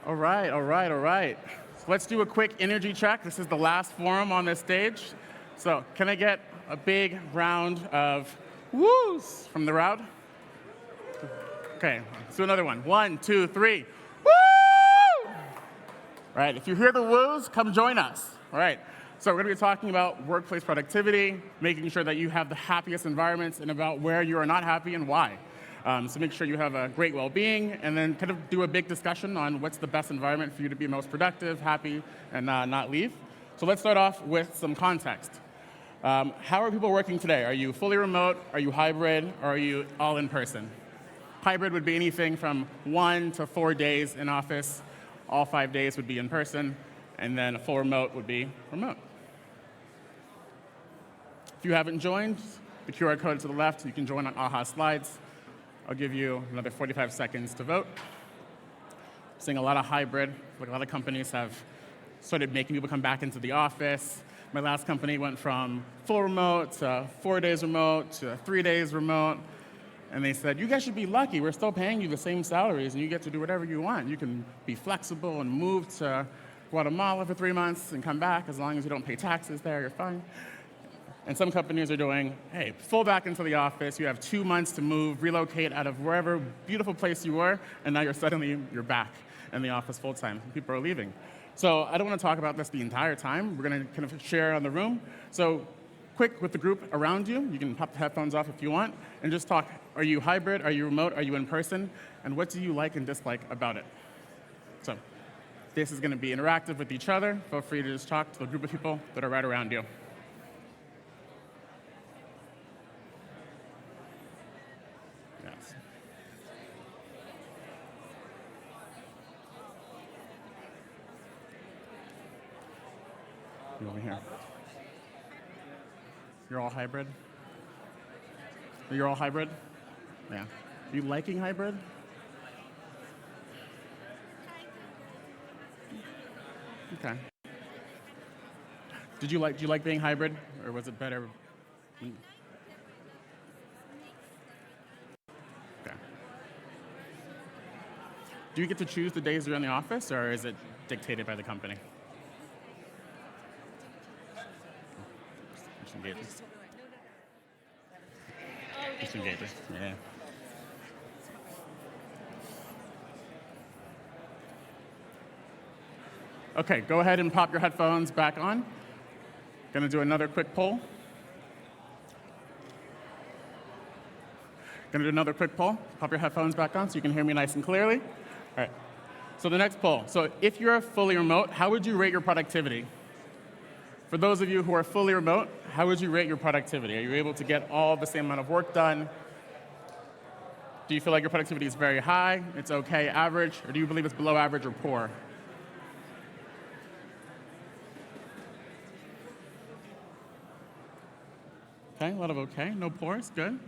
All right, all right, all right. So let's do a quick energy check. This is the last forum on this stage. So can I get a big round of woos from the crowd? Okay, let's do another one. 1, 2, 3. Woo! All right, if you hear the woos, come join us. All right, so we're going to be talking about workplace productivity, making sure that you have the happiest environments, and about where you are not happy and why. So make sure you have a great well-being, and then kind of do a big discussion on what's the best environment for you to be most productive, happy, and not leave. So let's start off with some context. How are people working today? Are you fully remote? Are you hybrid? Or are you all in person? Hybrid would be anything from 1 to 4 days in office. All 5 days would be in person. And then a full remote would be remote. If you haven't joined, the QR code to the left, you can join on AHA Slides. I'll give you another 45 seconds to vote. Seeing a lot of hybrid. Like a lot of companies have started making people come back into the office. My last company went from full remote to 4 days remote to 3 days remote. And they said, you guys should be lucky. We're still paying you the same salaries, and you get to do whatever you want. You can be flexible and move to Guatemala for 3 months and come back. As long as you don't pay taxes there, you're fine. And some companies are doing, hey, full back into the office. You have 2 months to move, relocate out of wherever beautiful place you were, and now you're back in the office full time. People are leaving. So I don't want to talk about this the entire time. We're going to kind of share on the room. So quick with the group around you. You can pop the headphones off if you want, and just talk. Are you hybrid? Are you remote? Are you in person? And what do you like and dislike about it? So this is going to be interactive with each other. Feel free to just talk to the group of people that are right around you. Yes. You over here. You're all hybrid? You're all hybrid? Yeah. Are you liking hybrid? Okay. Do you like being hybrid, or was it better? Okay. Do you get to choose the days you're in the office, or is it dictated by the company? Disengagers. Yeah. Okay, go ahead and pop your headphones back on. Gonna do another quick poll. Pop your headphones back on so you can hear me nice and clearly. All right. So the next poll. So if you're fully remote, how would you rate your productivity? For those of you who are fully remote, how would you rate your productivity? Are you able to get all the same amount of work done? Do you feel like your productivity is very high, it's okay, average, or do you believe it's below average or poor? Okay, a lot of okay, no poors, good.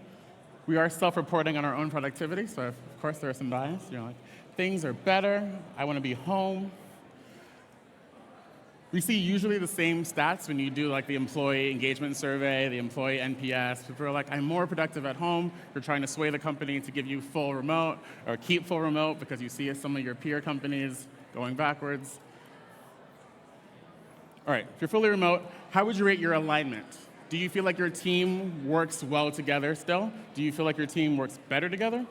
We are self-reporting on our own productivity, so of course there are some bias. You're like, things are better, I want to be home. We see usually the same stats when you do like the employee engagement survey, the employee NPS. People are like, I'm more productive at home. You're trying to sway the company to give you full remote or keep full remote because you see some of your peer companies going backwards. All right, if you're fully remote, how would you rate your alignment? Do you feel like your team works well together still? Do you feel like your team works better together?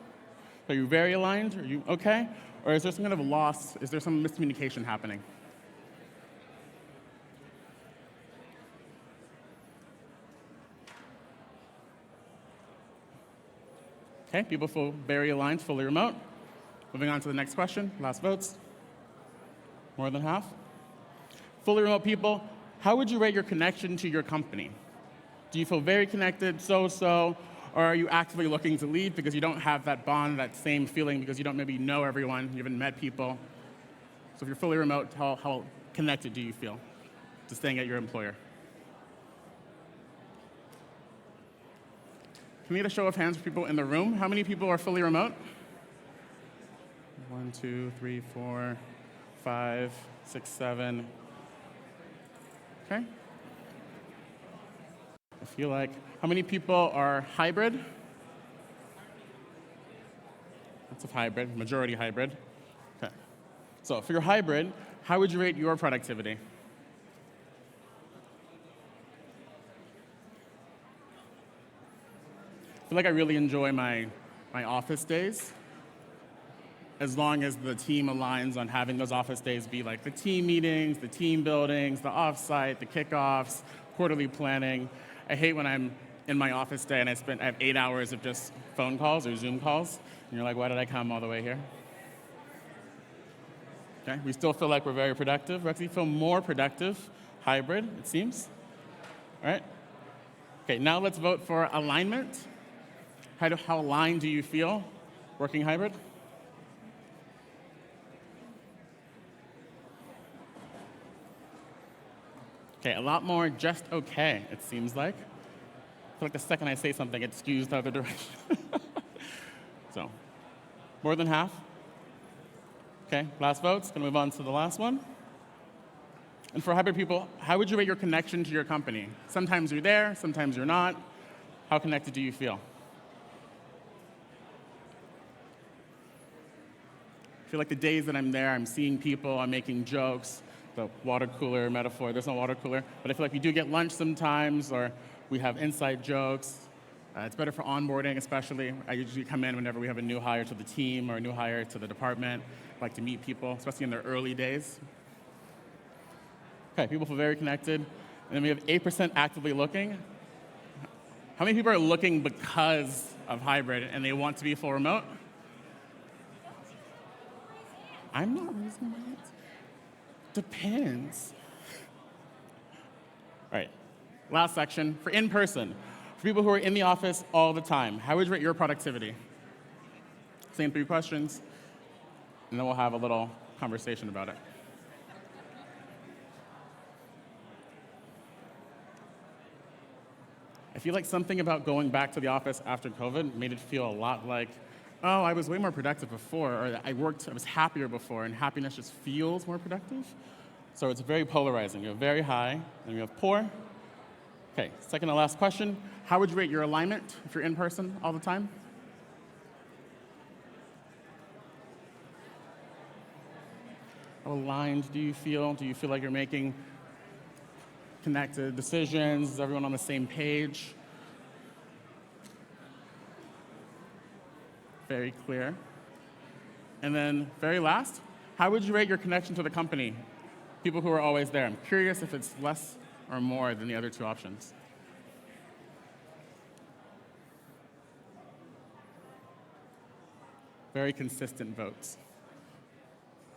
Are you very aligned? Are you okay? Or is there some kind of loss? Is there some miscommunication happening? Okay, people feel very aligned, fully remote. Moving on to the next question, last votes. More than half. Fully remote people, how would you rate your connection to your company? Do you feel very connected, so-so, or are you actively looking to leave because you don't have that bond, that same feeling, because you don't maybe know everyone, you haven't met people? So if you're fully remote, how connected do you feel to staying at your employer? Can we get a show of hands for people in the room? How many people are fully remote? 1, 2, 3, 4, 5, 6, 7. Okay. I feel like, how many people are hybrid? Lots of hybrid, majority hybrid. Okay. So for your hybrid, how would you rate your productivity? I feel like I really enjoy my office days, as long as the team aligns on having those office days be like the team meetings, the team buildings, the offsite, the kickoffs, quarterly planning. I hate when I'm in my office day and I have 8 hours of just phone calls or Zoom calls, and you're like, why did I come all the way here? Okay, we still feel like we're very productive. We actually feel more productive hybrid, it seems. All right. Okay, now let's vote for alignment. How aligned do you feel working hybrid? Okay, a lot more just okay, it seems like. I feel like the second I say something, it skews the other direction. So, more than half. Okay, last votes. Gonna move on to the last one. And for hybrid people, how would you rate your connection to your company? Sometimes you're there, sometimes you're not. How connected do you feel? I feel like the days that I'm there, I'm seeing people, I'm making jokes, the water cooler metaphor, there's no water cooler, but I feel like we do get lunch sometimes, or we have inside jokes. It's better for onboarding, especially. I usually come in whenever we have a new hire to the team or a new hire to the department. I like to meet people, especially in their early days. Okay, people feel very connected. And then we have 8% actively looking. How many people are looking because of hybrid and they want to be full remote? I'm not raising my hands. Depends. All right, last section. For in-person, for people who are in the office all the time, how would you rate your productivity? Same 3 questions, and then we'll have a little conversation about it. I feel like something about going back to the office after COVID made it feel a lot like, oh, I was way more productive before, or I was happier before, and happiness just feels more productive. So it's very polarizing. You have very high, and you have poor. Okay, second to last question. How would you rate your alignment if you're in person all the time? How aligned do you feel? Do you feel like you're making connected decisions? Is everyone on the same page? Very clear. And then very last, how would you rate your connection to the company? People who are always there. I'm curious if it's less or more than the other 2 options. Very consistent votes.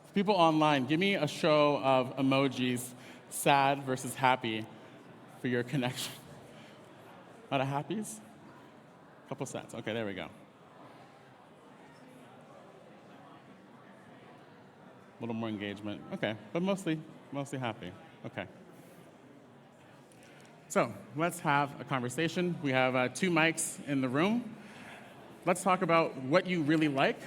For people online, give me a show of emojis, sad versus happy, for your connection. A lot of happies? A couple sets. Okay, there we go. A little more engagement. Okay, but mostly happy. Okay. So let's have a conversation. We have 2 mics in the room. Let's talk about what you really like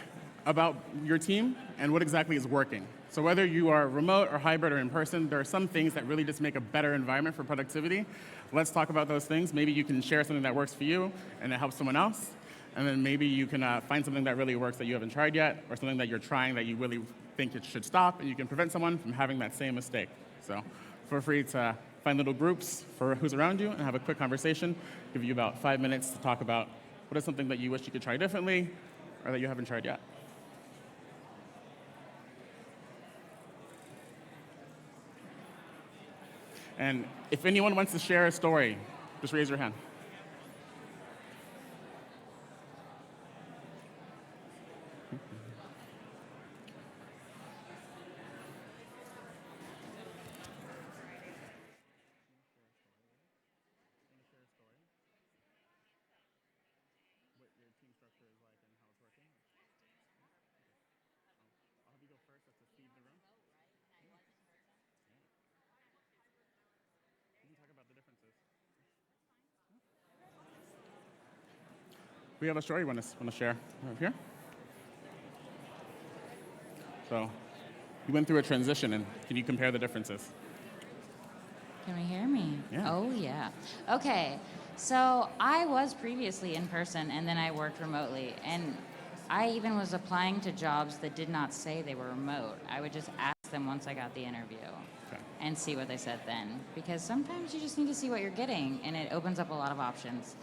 about your team and what exactly is working. So whether you are remote or hybrid or in person, there are some things that really just make a better environment for productivity. Let's talk about those things. Maybe you can share something that works for you and it helps someone else. And then maybe you can find something that really works that you haven't tried yet, or something that you're trying that you really think it should stop, and you can prevent someone from having that same mistake. So feel free to find little groups for who's around you and have a quick conversation. Give you about 5 minutes to talk about what is something that you wish you could try differently or that you haven't tried yet. And if anyone wants to share a story, just raise your hand. We have a story you want to share right here. So you went through a transition, and can you compare the differences? Can we hear me? Yeah. Oh, yeah. Okay, so I was previously in person, and then I worked remotely. And I even was applying to jobs that did not say they were remote. I would just ask them once I got the interview and see what they said then. Because sometimes you just need to see what you're getting, and it opens up a lot of options.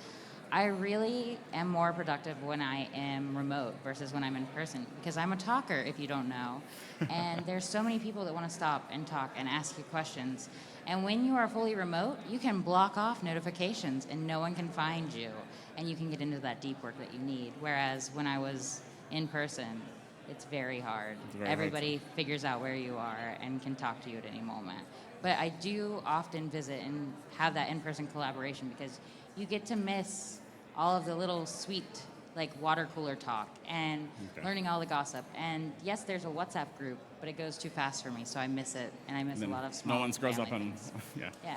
I really am more productive when I am remote versus when I'm in person, because I'm a talker, if you don't know. And there's so many people that want to stop and talk and ask you questions. And when you are fully remote, you can block off notifications and no one can find you. And you can get into that deep work that you need. Whereas when I was in person, it's very hard. Everybody figures out where you are and can talk to you at any moment. But I do often visit and have that in-person collaboration, because you get to miss all of the little sweet, like water cooler talk and learning all the gossip. And yes, there's a WhatsApp group, but it goes too fast for me, so I miss it, and I miss a lot of small. No one scrolls up on. Yeah.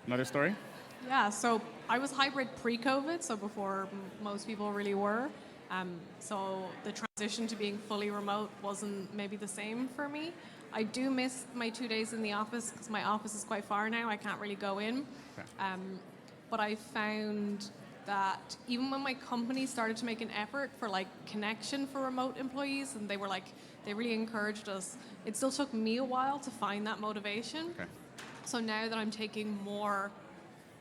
Another story? Yeah, so I was hybrid pre-COVID, so before most people really were. So the transition to being fully remote wasn't maybe the same for me. I do miss my 2 days in the office because my office is quite far now. I can't really go in. But I found that even when my company started to make an effort for like connection for remote employees, and they really encouraged us, it still took me a while to find that motivation. So now that I'm taking more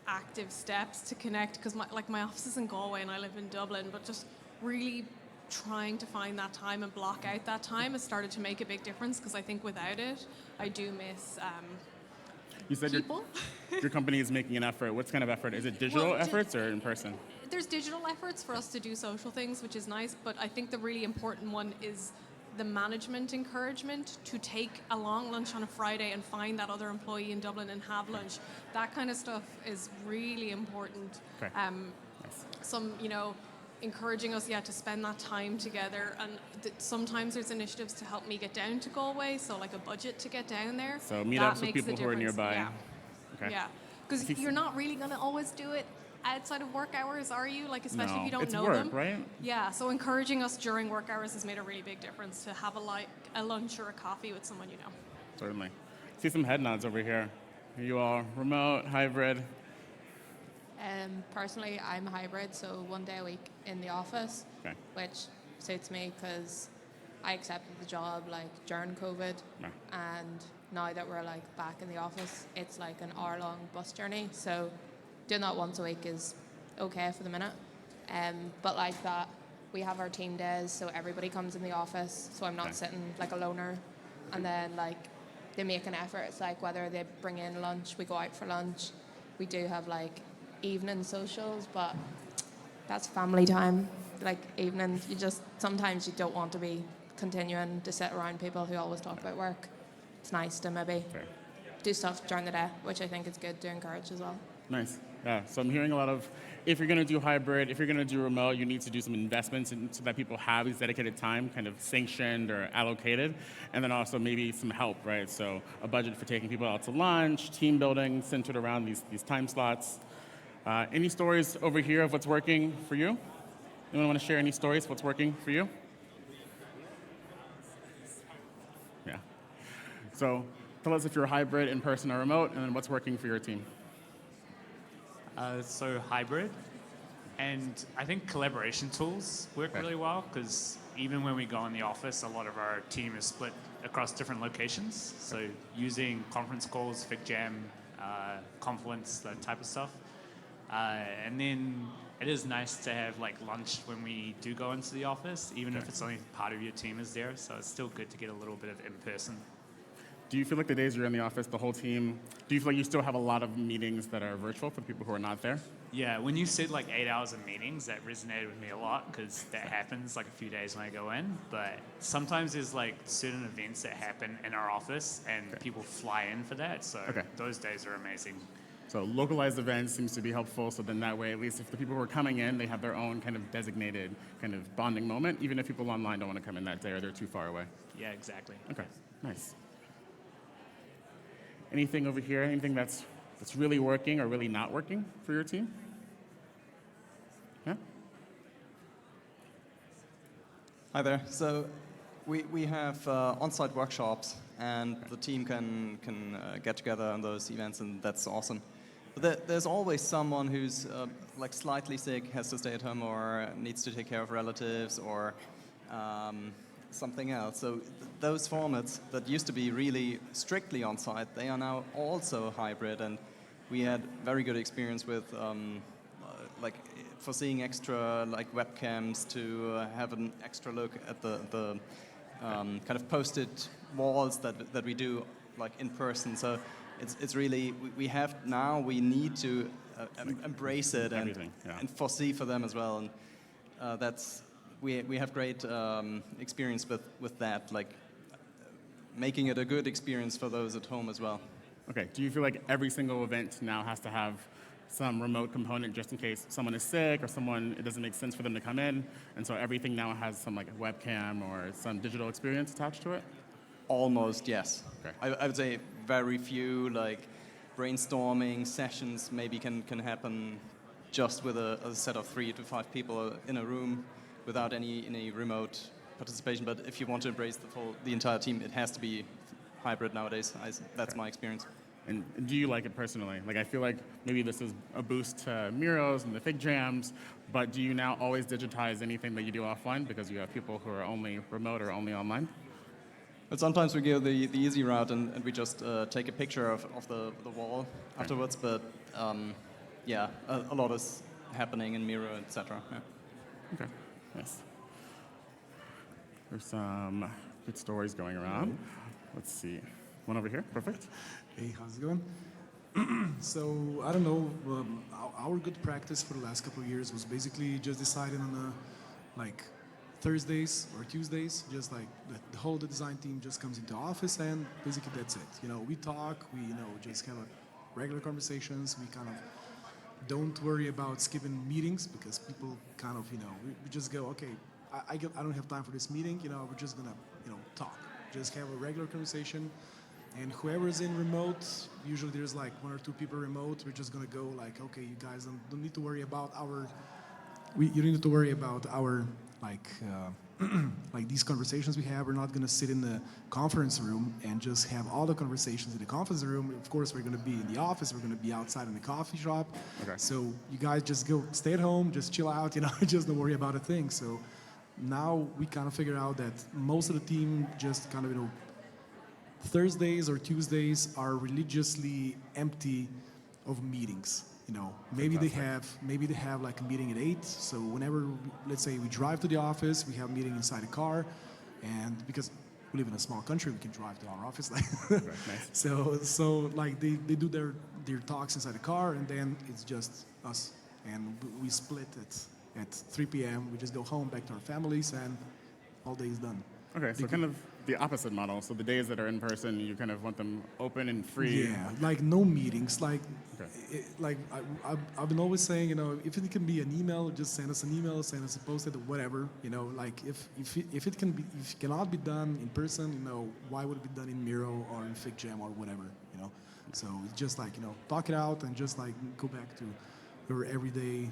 active steps to connect, because my office is in Galway and I live in Dublin, but just really trying to find that time and block out that time has started to make a big difference, because I think without it, I do miss You said people. Your company is making an effort. What kind of effort? Is it digital efforts or in person? There's digital efforts for us to do social things, which is nice, but I think the really important one is the management encouragement to take a long lunch on a Friday and find that other employee in Dublin and have lunch. That kind of stuff is really important. Some, encouraging us, to spend that time together. And sometimes there's initiatives to help me get down to Galway, so like a budget to get down there. So meetups with people who are nearby. Yeah, because you're not really going to always do it outside of work hours, are you? Like, especially if you don't know work, them. Right? Yeah, so encouraging us during work hours has made a really big difference, to have a lunch or a coffee with someone you know. Certainly. See some head nods over here. Are you all remote, hybrid? Personally, I'm hybrid, so 1 day a week in the office, which suits me because I accepted the job like during COVID, and now that we're like back in the office, it's like an hour-long bus journey. So doing that once a week is okay for the minute. But like that, we have our team days, so everybody comes in the office, so I'm not sitting like a loner. And then like they make an effort. It's like whether they bring in lunch, we go out for lunch. We do have like evening socials, but that's family time. Like evenings, sometimes you don't want to be continuing to sit around people who always talk about work. It's nice to maybe do stuff during the day, which I think is good to encourage as well. Nice. Yeah, so I'm hearing a lot of, if you're going to do hybrid, if you're going to do remote, you need to do some investments so that people have this dedicated time kind of sanctioned or allocated, and then also maybe some help, right? So a budget for taking people out to lunch, team building centered around these time slots. Any stories over here of what's working for you? Anyone want to share any stories of what's working for you? Yeah. So tell us if you're hybrid, in person, or remote, and then what's working for your team. So hybrid, and I think collaboration tools work really well, because even when we go in the office, a lot of our team is split across different locations. So using conference calls, FigJam, Confluence, that type of stuff. And then it is nice to have like lunch when we do go into the office, even if it's only part of your team is there. So it's still good to get a little bit of in-person. Do you feel like the days you're in the office, the whole team, do you feel like you still have a lot of meetings that are virtual for the people who are not there? Yeah, when you said like 8 hours of meetings, that resonated with me a lot, because that happens like a few days when I go in. But sometimes there's like certain events that happen in our office and people fly in for that. So those days are amazing. So localized events seems to be helpful. So then that way, at least if the people who are coming in, they have their own kind of designated kind of bonding moment, even if people online don't want to come in that day or they're too far away. Yeah, exactly. Okay, nice. Anything over here, anything that's really working or really not working for your team? Yeah? Hi there. So we have on-site workshops, and the team can get together on those events, and that's awesome. But there's always someone who's like slightly sick, has to stay at home, or needs to take care of relatives, or something else. So those formats that used to be really strictly on-site, they are now also hybrid, and we had very good experience with like foreseeing extra like webcams to have an extra look at the kind of posted walls that we do like in person. So it's really we have now we need to embrace it and foresee for them as well, and that's we have great experience with that, like making it a good experience for those at home as well. Okay. Do you feel like every single event now has to have some remote component just in case someone is sick or it doesn't make sense for them to come in, and so everything now has some like webcam or some digital experience attached to it? Almost, yes. Okay. I would say very few like brainstorming sessions maybe can happen just with a set of 3 to 5 people in a room without any remote participation. But if you want to embrace the entire team, it has to be hybrid nowadays. That's my experience. And do you like it personally? Like, I feel like maybe this is a boost to Miro's and the Fig Jams, but do you now always digitize anything that you do offline because you have people who are only remote or only online? But sometimes we go the easy route and we just take a picture of the wall afterwards. But yeah, a lot is happening in Miro, etc. Yeah. Okay, nice. There's some good stories going around. Let's see. One over here, perfect. Hey, how's it going? So, I don't know, our good practice for the last couple of years was basically just deciding on like Thursdays or Tuesdays, just like the whole design team just comes into office and basically that's it. You know, we talk, we just have regular conversations, we kind of don't worry about skipping meetings because people kind of, we just go, okay, I don't have time for this meeting, we're just gonna, talk. Just have a regular conversation. And whoever's in remote, usually there's like 1 or 2 people remote. We're just gonna go like, okay, you guys don't need to worry about you don't need to worry about our like like these conversations we have. We're not gonna sit in the conference room and just have all the conversations in the conference room. Of course, we're gonna be in the office. We're gonna be outside in the coffee shop. Okay. So you guys just go stay at home, just chill out, just don't worry about a thing. So now we kind of figure out that most of the team just kind of Thursdays or Tuesdays are religiously empty of meetings. Maybe they have like a meeting at 8. So whenever, let's say we drive to the office, we have a meeting inside a car, and because we live in a small country, we can drive to our office. Right, nice. So like they do their talks inside the car, and then it's just us, and we split at 3 p.m. We just go home back to our families, and all day is done. Okay, so kind of the opposite model. So the days that are in person, you kind of want them open and free. Yeah, like no meetings. Like, Okay. I've been always saying, if it can be an email, just send us an email, send us a post-it, or whatever. Like if it cannot be done in person, why would it be done in Miro or in Fig Jam or whatever? So it's just like talk it out and just like go back to your everyday,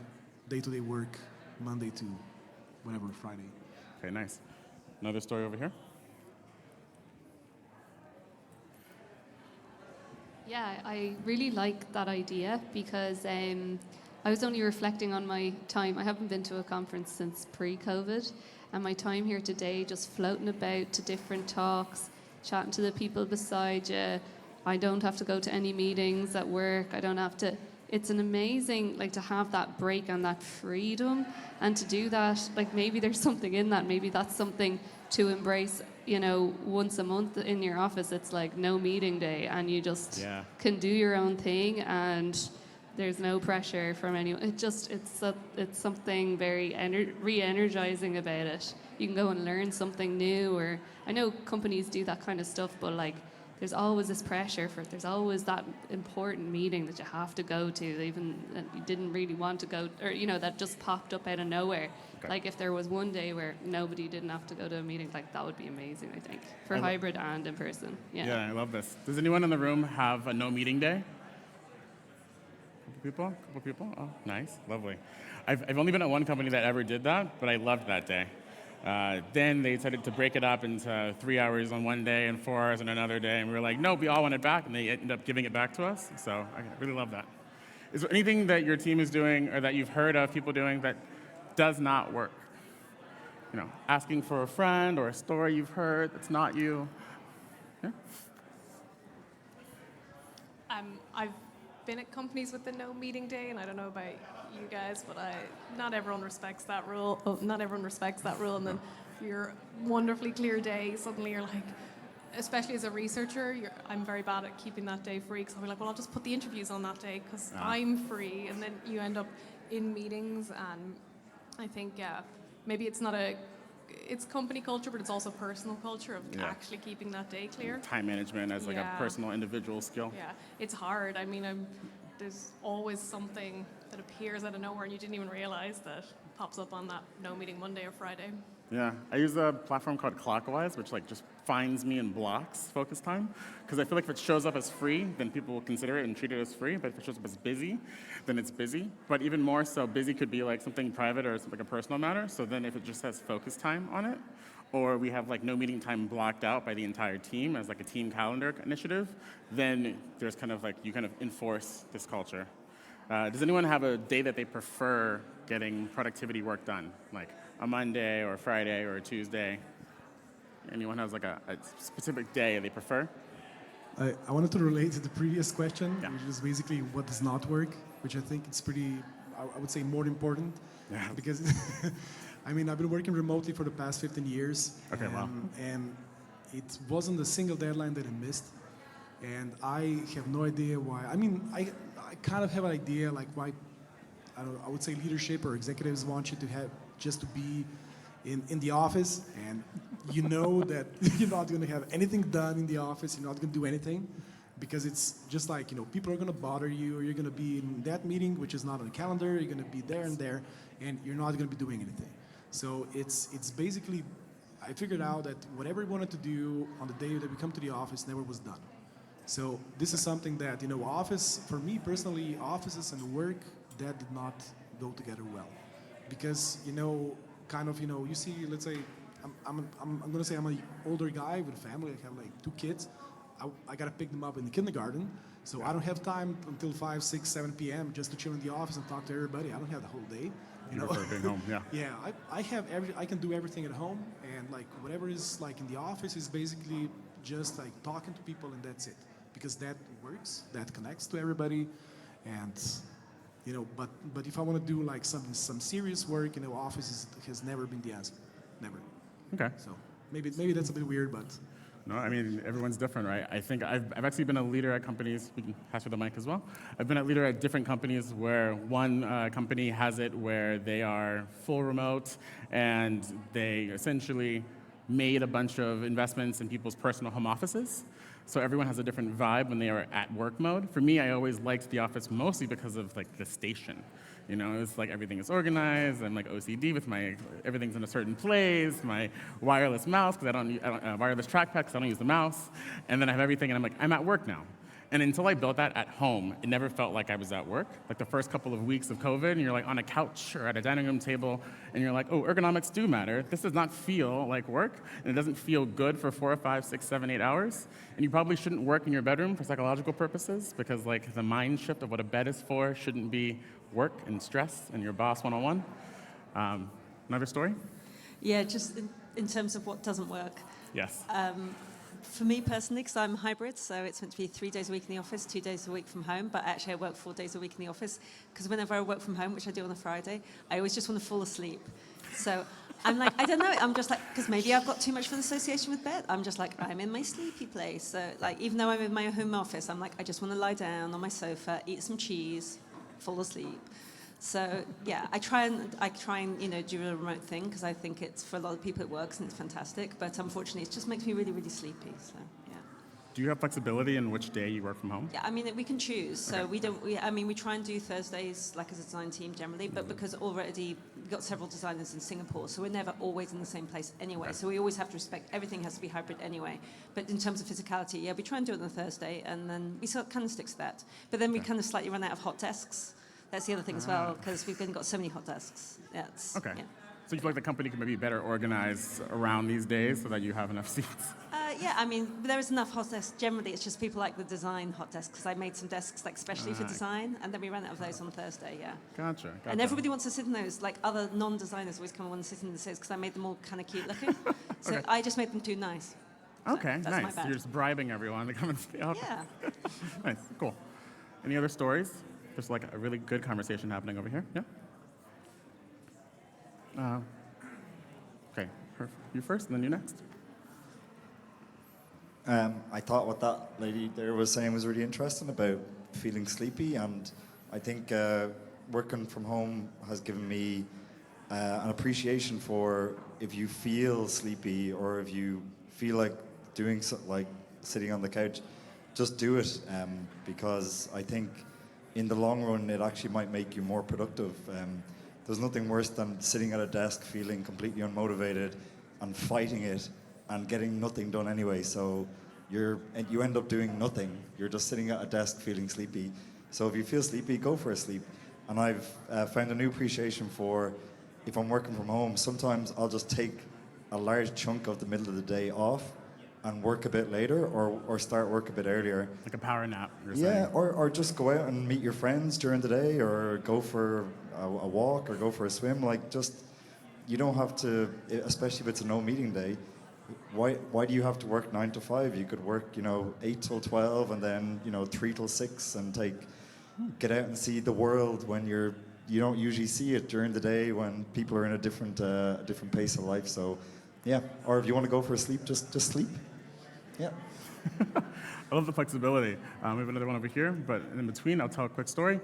day-to-day work, Monday to whatever Friday. Okay, nice. Another story over here. Yeah, I really like that idea because I was only reflecting on my time. I haven't been to a conference since pre-COVID, and my time here today just floating about to different talks, chatting to the people beside you. I don't have to go to any meetings at work. I don't have to. It's an amazing, to have that break and that freedom, and to do that, maybe there's something in that. Maybe that's something to embrace, once a month in your office. It's like no meeting day, and you just can do your own thing, and there's no pressure from anyone. It's something very re-energizing about it. You can go and learn something new, or I know companies do that kind of stuff, but there's always this pressure there's always that important meeting that you have to go to, even that you didn't really want to go, or that just popped up out of nowhere. Okay. If there was one day where nobody didn't have to go to a meeting, that would be amazing, I think, for hybrid and in person. Yeah, I love this. Does anyone in the room have a no meeting day? Couple people? Oh, nice, lovely. I've only been at one company that ever did that, but I loved that day. Then they decided to break it up into 3 hours on one day and 4 hours on another day, and we were like, nope, we all want it back, and they ended up giving it back to us. So I really love that. Is there anything that your team is doing or that you've heard of people doing that does not work? You know, asking for a friend or a story you've heard that's not you. Yeah? I've been at companies with the no meeting day, and I don't know about you guys, but not everyone respects that rule. Oh, not everyone respects that rule, and then your wonderfully clear day, suddenly you're like, especially as a researcher, I'm very bad at keeping that day free, because I'll be like, well, I'll just put the interviews on that day because I'm free, and then you end up in meetings, and I think maybe it's company culture, but it's also personal culture of actually keeping that day clear. Time management as like a personal individual skill. Yeah, it's hard. I mean, there's always something that appears out of nowhere and you didn't even realize that pops up on that no meeting Monday or Friday. Yeah, I use a platform called Clockwise, which like just finds me and blocks focus time. Because I feel like if it shows up as free, then people will consider it and treat it as free. But if it shows up as busy, then it's busy. But even more so, busy could be like something private or like a personal matter. So then if it just has focus time on it, or we have like no meeting time blocked out by the entire team as like a team calendar initiative, then there's kind of like, you kind of enforce this culture. Does anyone have a day that they prefer getting productivity work done? Like a Monday or a Friday or a Tuesday? Anyone has like a specific day they prefer? I wanted to relate to the previous question, which is basically what does not work, which I think it's pretty, I would say more important. Yeah. Because, I mean, I've been working remotely for the past 15 years. Okay, wow. And it wasn't a single deadline that I missed. And I have no idea why. I mean, I kind of have an idea like why, I would say leadership or executives want you to have just to be in the office, and you know that you're not going to have anything done in the office, you're not going to do anything, because it's just like, you know, people are going to bother you, or you're going to be in that meeting, which is not on the calendar, you're going to be there and there, and you're not going to be doing anything. So it's basically, I figured out that whatever we wanted to do on the day that we come to the office never was done. So this is something that, you know, office, for me personally, offices and work, that did not go together well. Because, you know, kind of, you know, you see, let's say, I'm going to say I'm an older guy with a family. I have like 2 kids. I got to pick them up in the kindergarten. So I don't have time until 5, 6, 7 p.m. just to chill in the office and talk to everybody. I don't have the whole day. You know? Being home, yeah. Yeah, I can do everything at home, and like whatever is like in the office is basically just like talking to people, and that's it. Because that works, that connects to everybody, and you know. But if I want to do like some serious work, you know, office has never been the answer, never. Okay. So maybe that's a bit weird, but. No, I mean, everyone's different, right? I think I've actually been a leader at companies, we can pass you the mic as well. I've been a leader at different companies where one company has it where they are full remote, and they essentially made a bunch of investments in people's personal home offices. So everyone has a different vibe when they are at work mode. For me, I always liked the office mostly because of like the station. You know, it's like everything is organized. I'm like OCD with everything's in a certain place. My wireless mouse, because I don't wireless trackpad, because I don't use the mouse. And then I have everything, and I'm like, I'm at work now. And until I built that at home, it never felt like I was at work. Like the first couple of weeks of COVID, and you're like on a couch or at a dining room table, and you're like, oh, ergonomics do matter. This does not feel like work, and it doesn't feel good for 4, 5, 6, 7, 8 hours. And you probably shouldn't work in your bedroom for psychological purposes, because like the mind shift of what a bed is for shouldn't be work and stress and your boss one-on-one. Another story? Yeah, just in terms of what doesn't work. Yes. For me personally, because I'm hybrid, so it's meant to be 3 days a week in the office, 2 days a week from home, but actually I work 4 days a week in the office, because whenever I work from home, which I do on a Friday, I always just want to fall asleep. So I'm like, I don't know, I'm just like, because maybe I've got too much of an association with bed. I'm just like, I'm in my sleepy place. So like, even though I'm in my home office, I'm like, I just want to lie down on my sofa, eat some cheese, fall asleep. So yeah, I try and you know, do a remote thing, because I think it's, for a lot of people it works and it's fantastic, but unfortunately it just makes me really, really sleepy. So yeah. Do you have flexibility in which day you work from home? Yeah, I mean, we can choose. So Okay. we try and do Thursdays like as a design team generally, but because already we've got several designers in Singapore, so we're never always in the same place anyway. Okay. So we always have to respect, everything has to be hybrid anyway. But in terms of physicality, yeah, we try and do it on a Thursday, and then we sort of kind of stick to that. But then we kind of slightly run out of hot desks. That's the other thing as well, because we've got so many hot desks. Yeah, Okay. Yeah. So you feel like the company can maybe better organize around these days so that you have enough seats? Yeah, I mean, there is enough hot desks. Generally, it's just people like the design hot desks, because I made some desks like specially for design, and then we ran out of those on Thursday, yeah. Gotcha. And everybody wants to sit in those. Like, other non-designers always come and want to sit in those, because I made them all kind of cute looking. So I just made them too nice. So Okay, that's my nice. bad. You're just bribing everyone to come and speak. Okay. Yeah. Nice, cool. Any other stories? There's like a really good conversation happening over here. Yeah? Okay, you first, and then you next. I thought what that lady there was saying was really interesting about feeling sleepy, and I think working from home has given me an appreciation for if you feel sleepy or if you feel like doing like sitting on the couch, just do it, because I think in the long run it actually might make you more productive. There's nothing worse than sitting at a desk feeling completely unmotivated and fighting it and getting nothing done anyway. So you end up doing nothing. You're just sitting at a desk feeling sleepy. So if you feel sleepy, go for a sleep. And I've found a new appreciation for, if I'm working from home, sometimes I'll just take a large chunk of the middle of the day off and work a bit later, or start work a bit earlier. Like a power nap, you're Yeah, saying. or just go out and meet your friends during the day, or go for a walk, or go for a swim. Like, just, you don't have to, especially if it's a no meeting day, why do you have to work 9 to 5? You could work, 8 till 12, and then, 3 till 6, and get out and see the world when you don't usually see it during the day when people are in a different pace of life. So, yeah. Or if you want to go for a sleep, just sleep. Yeah. I love the flexibility. We have another one over here, but in between, I'll tell a quick story.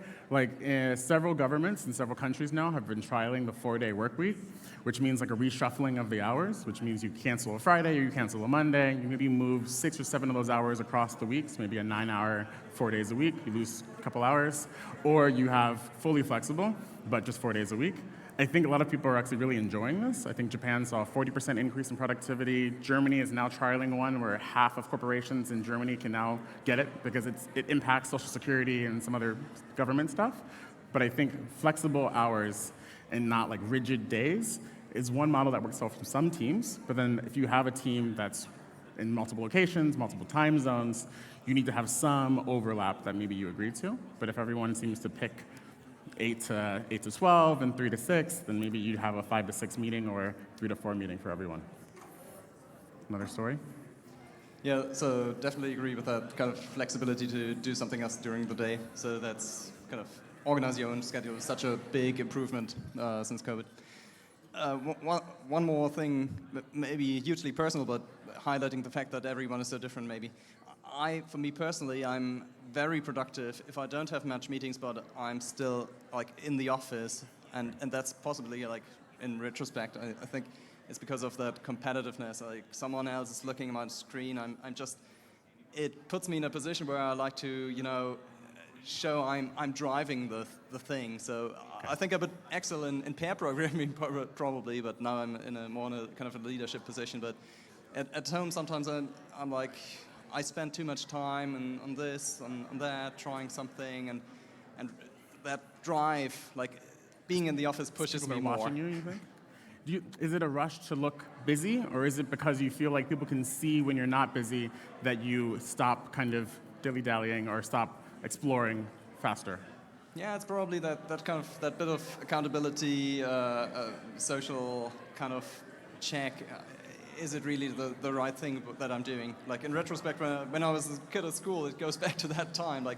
Several governments in several countries now have been trialing the 4-day work week, which means like a reshuffling of the hours, which means you cancel a Friday or you cancel a Monday. You maybe move 6 or 7 of those hours across the week, so maybe a 9-hour, 4 days a week. You lose a couple hours. Or you have fully flexible, but just 4 days a week. I think a lot of people are actually really enjoying this. I think Japan saw a 40% increase in productivity. Germany is now trialing one where half of corporations in Germany can now get it because it impacts Social Security and some other government stuff. But I think flexible hours and not like rigid days is one model that works well for some teams. But then if you have a team that's in multiple locations, multiple time zones, you need to have some overlap that maybe you agree to. But if everyone seems to pick 8 to 12 and 3 to 6, then maybe you'd have a 5 to 6 meeting or 3 to 4 meeting for everyone. Another story? Yeah, so definitely agree with that kind of flexibility to do something else during the day. So that's kind of organize your own schedule is such a big improvement since COVID. One more thing, maybe hugely personal, but highlighting the fact that everyone is so different maybe. For me personally, I'm very productive if I don't have much meetings, but I'm still like in the office, and that's possibly like in retrospect, I think it's because of that competitiveness. Like someone else is looking at my screen, it puts me in a position where I like to, show I'm driving the thing. So okay. I think I would excel in pair programming probably, but now I'm in a more kind of a leadership position. But at home sometimes I'm like, I spend too much time on this, on that, trying something, and that drive, like being in the office pushes me more. Watching you think? Is it a rush to look busy, or is it because you feel like people can see when you're not busy that you stop kind of dilly-dallying or stop exploring faster? Yeah, it's probably that bit of accountability, social kind of check. Is it really the right thing that I'm doing? Like in retrospect, when I was a kid at school, it goes back to that time. Like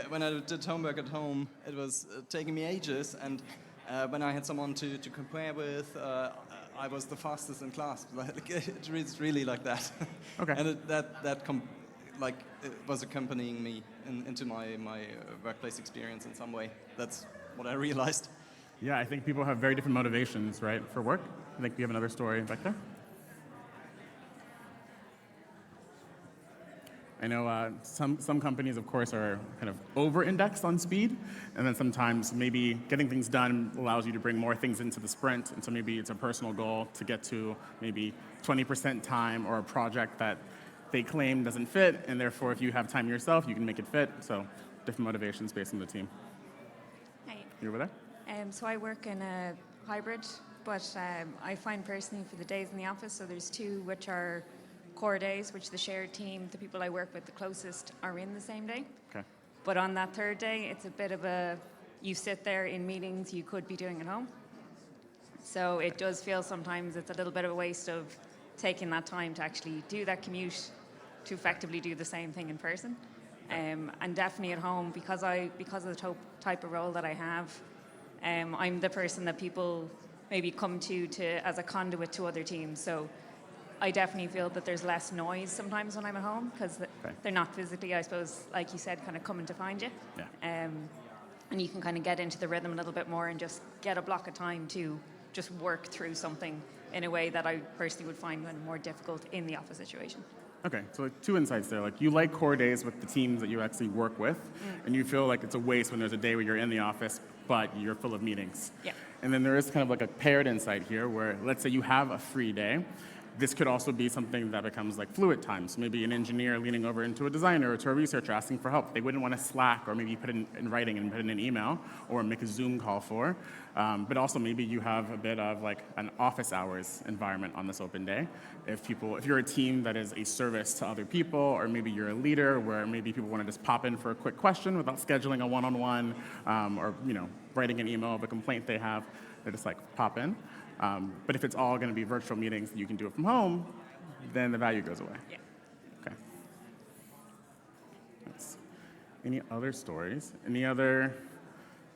when I did homework at home, it was taking me ages, and when I had someone to compare with, I was the fastest in class. Like, it's really like that. Okay. And it was accompanying me into my workplace experience in some way. That's what I realized. Yeah, I think people have very different motivations, right, for work. I think we have another story back there. I know some companies, of course, are kind of over-indexed on speed, and then sometimes maybe getting things done allows you to bring more things into the sprint, and so maybe it's a personal goal to get to maybe 20% time or a project that they claim doesn't fit, and therefore if you have time yourself, you can make it fit, so different motivations based on the team. Hi. You over there? So I work in a hybrid, but I find personally for the days in the office, so there's 2 which are core days, which the shared team, the people I work with the closest, are in the same day. Okay. But on that third day, it's a bit of you sit there in meetings you could be doing at home. So it does feel sometimes it's a little bit of a waste of taking that time to actually do that commute to effectively do the same thing in person. And definitely at home, because of the type of role that I have, I'm the person that people maybe come to as a conduit to other teams. So I definitely feel that there's less noise sometimes when I'm at home, because they're not physically, I suppose, like you said, kind of coming to find you. Yeah. And you can kind of get into the rhythm a little bit more and just get a block of time to just work through something in a way that I personally would find more difficult in the office situation. Okay, so like 2 insights there. Like you like core days with the teams that you actually work with, and you feel like it's a waste when there's a day where you're in the office, but you're full of meetings. Yeah. And then there is kind of like a paired insight here where let's say you have a free day. This could also be something that becomes like fluid time. So maybe an engineer leaning over into a designer or to a researcher asking for help. They wouldn't want to Slack or maybe put it in writing and put it in an email or make a Zoom call for. But also maybe you have a bit of like an office hours environment on this open day. If you're a team that is a service to other people, or maybe you're a leader where maybe people want to just pop in for a quick question without scheduling a one-on-one, or writing an email of a complaint they have, they just like pop in. But if it's all going to be virtual meetings and you can do it from home, then the value goes away. Yeah. Okay. Nice. Any other stories? Any other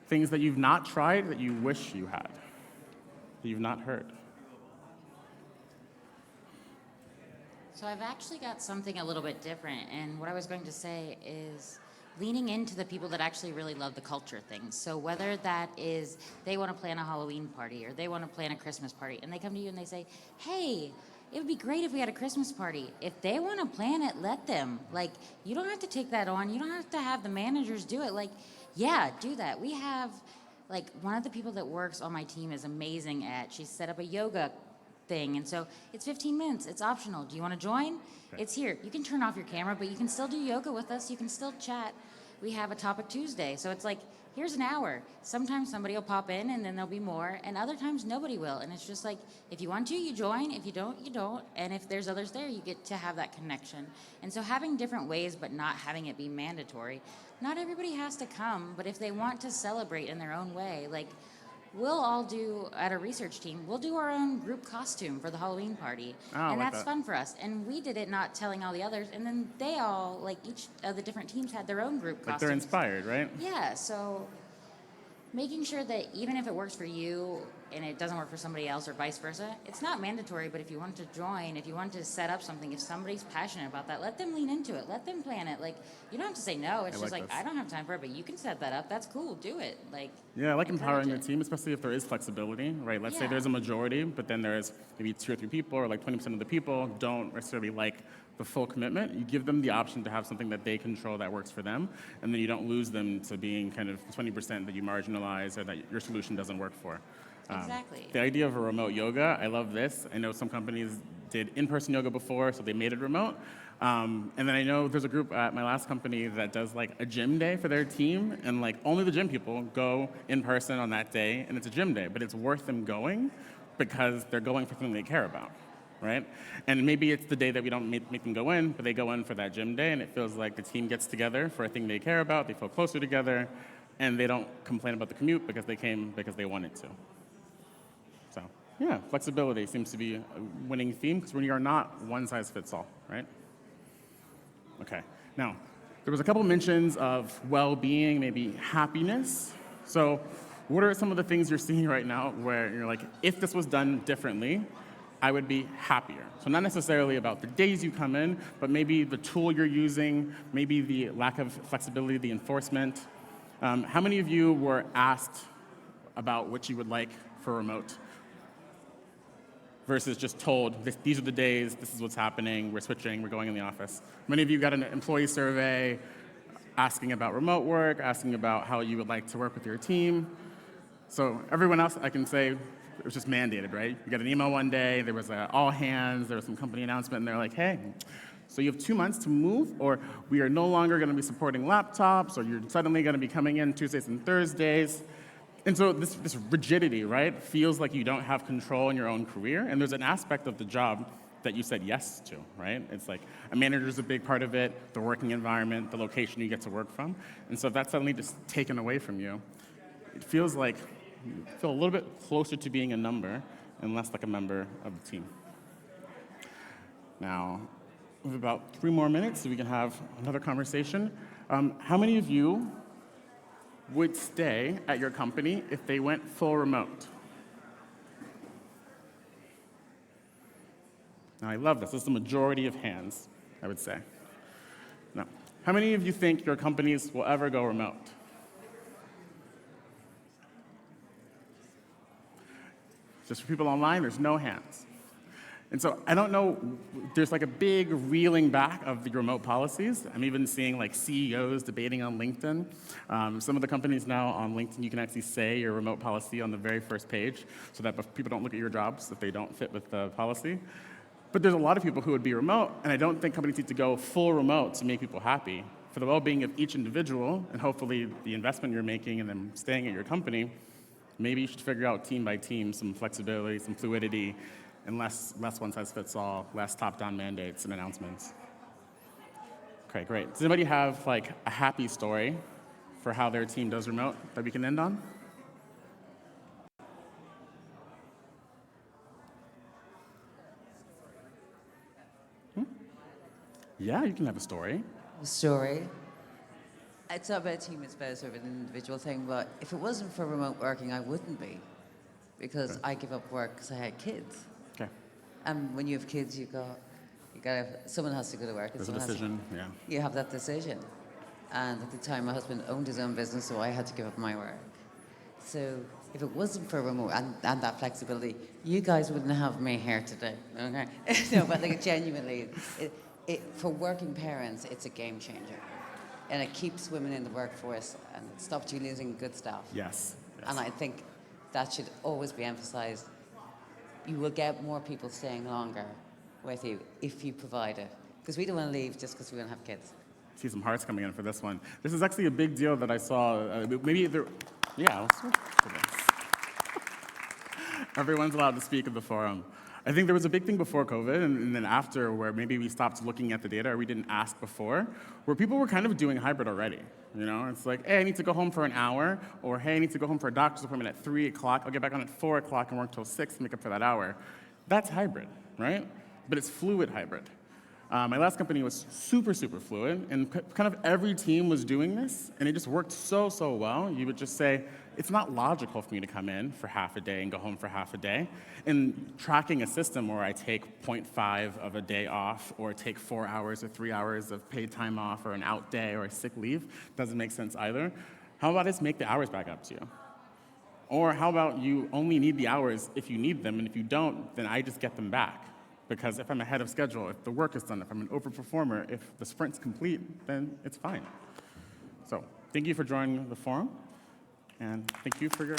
things that you've not tried that you wish you had, that you've not heard? So I've actually got something a little bit different, and what I was going to say is leaning into the people that actually really love the culture things. So whether that is they want to plan a Halloween party or they want to plan a Christmas party, and they come to you and they say, hey, it would be great if we had a Christmas party. If they want to plan it, let them. Like, you don't have to take that on. You don't have to have the managers do it. Like, yeah, do that. We have, like, one of the people that works on my team is amazing she's set up a yoga thing, and so it's 15 minutes. It's optional. Do you want to join? Okay. It's here. You can turn off your camera, but you can still do yoga with us. You can still chat. We have a Topic Tuesday, so it's like, here's an hour. Sometimes somebody will pop in, and then there'll be more, and other times nobody will. And it's just like, if you want to, you join. If you don't, you don't. And if there's others there, you get to have that connection. And so having different ways, but not having it be mandatory. Not everybody has to come, but if they want to celebrate in their own way, like, we'll all do, at a research team, we'll do our own group costume for the Halloween party. And that's fun for us. And we did it not telling all the others. And then they all, like, each of the different teams had their own group costumes. Like they're inspired, right? Yeah, so making sure that even if it works for you and it doesn't work for somebody else or vice versa, it's not mandatory, but if you want to join, if you want to set up something, if somebody's passionate about that, let them lean into it. Let them plan it. Like, you don't have to say no. It's just like, I don't have time for it, but you can set that up. That's cool. Do it. Like, yeah, I like empowering the team, especially if there is flexibility, right? Let's say there's a majority, but then there's maybe 2 or 3 people, or like 20% of the people don't necessarily like the full commitment. You give them the option to have something that they control that works for them, and then you don't lose them to being kind of 20% that you marginalize or that your solution doesn't work for. Exactly. The idea of a remote yoga, I love this. I know some companies did in-person yoga before, so they made it remote. And then I know there's a group at my last company that does like a gym day for their team, and like only the gym people go in person on that day, and it's a gym day, but it's worth them going because they're going for something they care about, right? And maybe it's the day that we don't make them go in, but they go in for that gym day, and it feels like the team gets together for a thing they care about, they feel closer together, and they don't complain about the commute because they came because they wanted to. So, yeah, flexibility seems to be a winning theme because we are not one size fits all, right? Okay, now, there was a couple mentions of well-being, maybe happiness. So what are some of the things you're seeing right now where you're like, if this was done differently, I would be happier? So not necessarily about the days you come in, but maybe the tool you're using, maybe the lack of flexibility, the enforcement. How many of you were asked about what you would like for remote versus just told, these are the days, this is what's happening, we're switching, we're going in the office? Many of you got an employee survey asking about remote work, asking about how you would like to work with your team. So everyone else, I can say, it was just mandated, right? You got an email one day, there was all hands, there was some company announcement, and they're like, hey, so you have 2 months to move, or we are no longer going to be supporting laptops, or you're suddenly going to be coming in Tuesdays and Thursdays. And so this rigidity, right, feels like you don't have control in your own career, and there's an aspect of the job that you said yes to, right? It's like a manager's a big part of it, the working environment, the location you get to work from. And so if that's suddenly just taken away from you, it feels like you feel a little bit closer to being a number and less like a member of the team. Now, we have about 3 more minutes so we can have another conversation. How many of you would stay at your company if they went full remote? Now, I love this. This is the majority of hands, I would say. Now, how many of you think your companies will ever go remote? Just for people online, there's no hands. And so I don't know, there's like a big reeling back of the remote policies. I'm even seeing like CEOs debating on LinkedIn. Some of the companies now on LinkedIn, you can actually say your remote policy on the very first page so that people don't look at your jobs if they don't fit with the policy. But there's a lot of people who would be remote, and I don't think companies need to go full remote to make people happy. For the well-being of each individual, and hopefully the investment you're making and them staying at your company, maybe you should figure out team by team some flexibility, some fluidity, and less one-size-fits-all, less top-down mandates and announcements. Okay, great. Does anybody have like a happy story for how their team does remote that we can end on? Yeah, you can have a story. Story. It's not about a team, it's about sort of an individual thing, but if it wasn't for remote working, I wouldn't be. Because I give up work because I had kids. Okay. And when you have kids, someone has to go to work. There's a decision, yeah. You have that decision. And at the time, my husband owned his own business, so I had to give up my work. So if it wasn't for remote and that flexibility, you guys wouldn't have me here today, okay? No, but like genuinely, for working parents, it's a game changer. And it keeps women in the workforce and it stops you losing good staff. Yes. And I think that should always be emphasized. You will get more people staying longer with you if you provide it. Because we don't want to leave just because we don't have kids. I see some hearts coming in for this one. This is actually a big deal that I saw. Everyone's allowed to speak at the forum. I think there was a big thing before COVID and then after where maybe we stopped looking at the data or we didn't ask before, where people were kind of doing hybrid already. You know, it's like, hey, I need to go home for an hour, or hey, I need to go home for a doctor's appointment at 3 o'clock. I'll get back on at 4 o'clock and work till 6 to make up for that hour. That's hybrid, right? But it's fluid hybrid. My last company was super, super fluid, and kind of every team was doing this, and it just worked so, so well. You would just say, it's not logical for me to come in for half a day and go home for half a day. And tracking a system where I take 0.5 of a day off, or take 4 hours or 3 hours of paid time off, or an out day, or a sick leave, doesn't make sense either. How about just make the hours back up to you? Or how about you only need the hours if you need them, and if you don't, then I just get them back. Because if I'm ahead of schedule, if the work is done, if I'm an overperformer, if the sprint's complete, then it's fine. So thank you for joining the forum, and thank you for your